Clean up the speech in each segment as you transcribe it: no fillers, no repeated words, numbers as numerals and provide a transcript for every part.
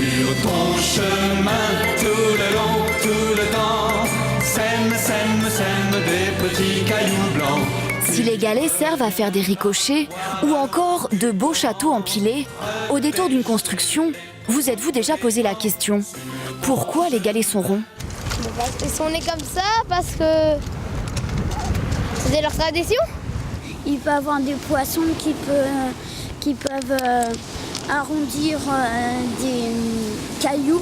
Sur ton chemin, tout le long, tout le temps, sème, sème, sème des petits cailloux blancs. Si les galets servent à faire des ricochets ou encore de beaux châteaux empilés, au détour d'une construction, vous êtes-vous déjà posé la question: pourquoi les galets sont ronds? Ils sont nés comme ça parce que c'était leur tradition. Il peut y avoir des poissons qui peuvent arrondir des cailloux.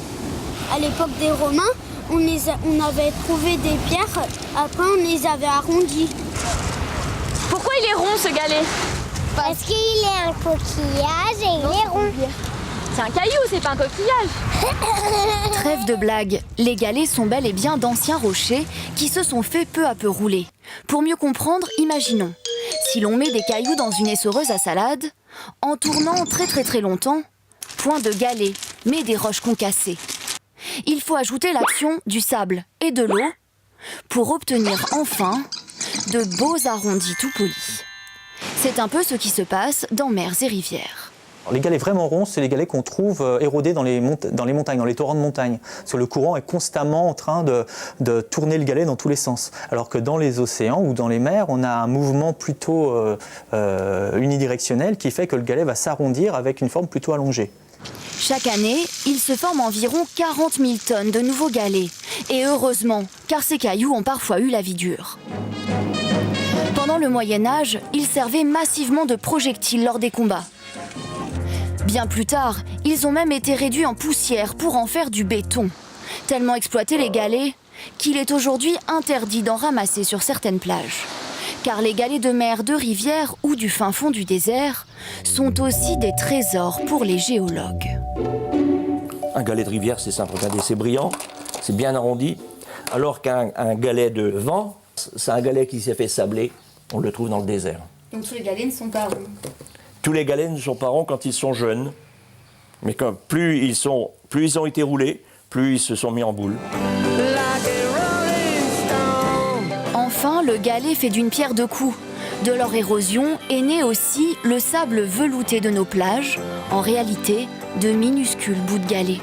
À l'époque des Romains, on avait trouvé des pierres, après on les avait arrondies. Pourquoi il est rond ce galet? Parce qu'il est un coquillage et il est rond. C'est un caillou, c'est pas un coquillage. Trêve de blagues, les galets sont bel et bien d'anciens rochers qui se sont fait peu à peu rouler. Pour mieux comprendre, imaginons, si l'on met des cailloux dans une essoreuse à salade, en tournant très longtemps, point de galets, mais des roches concassées. Il faut ajouter l'action du sable et de l'eau pour obtenir enfin de beaux arrondis tout polis. C'est un peu ce qui se passe dans mers et rivières. Les galets vraiment ronds, c'est les galets qu'on trouve érodés dans les montagnes, dans les torrents de montagne. Parce que le courant est constamment en train de tourner le galet dans tous les sens. Alors que dans les océans ou dans les mers, on a un mouvement plutôt unidirectionnel qui fait que le galet va s'arrondir avec une forme plutôt allongée. Chaque année, il se forme environ 40 000 tonnes de nouveaux galets. Et heureusement, car ces cailloux ont parfois eu la vie dure. Pendant le Moyen-Âge, ils servaient massivement de projectiles lors des combats. Bien plus tard, ils ont même été réduits en poussière pour en faire du béton. Tellement exploités les galets qu'il est aujourd'hui interdit d'en ramasser sur certaines plages. Car les galets de mer, de rivière ou du fin fond du désert sont aussi des trésors pour les géologues. Un galet de rivière, c'est simple, regardez, c'est brillant, c'est bien arrondi, alors qu'un galet de vent, c'est un galet qui s'est fait sabler, on le trouve dans le désert. Donc tous les galets ne sont pas ronds. Tous les galets ne sont pas ronds quand ils sont jeunes, mais plus ils ont été roulés, plus ils se sont mis en boule. Enfin, le galet fait d'une pierre deux coups. De leur érosion est né aussi le sable velouté de nos plages, en réalité de minuscules bouts de galets.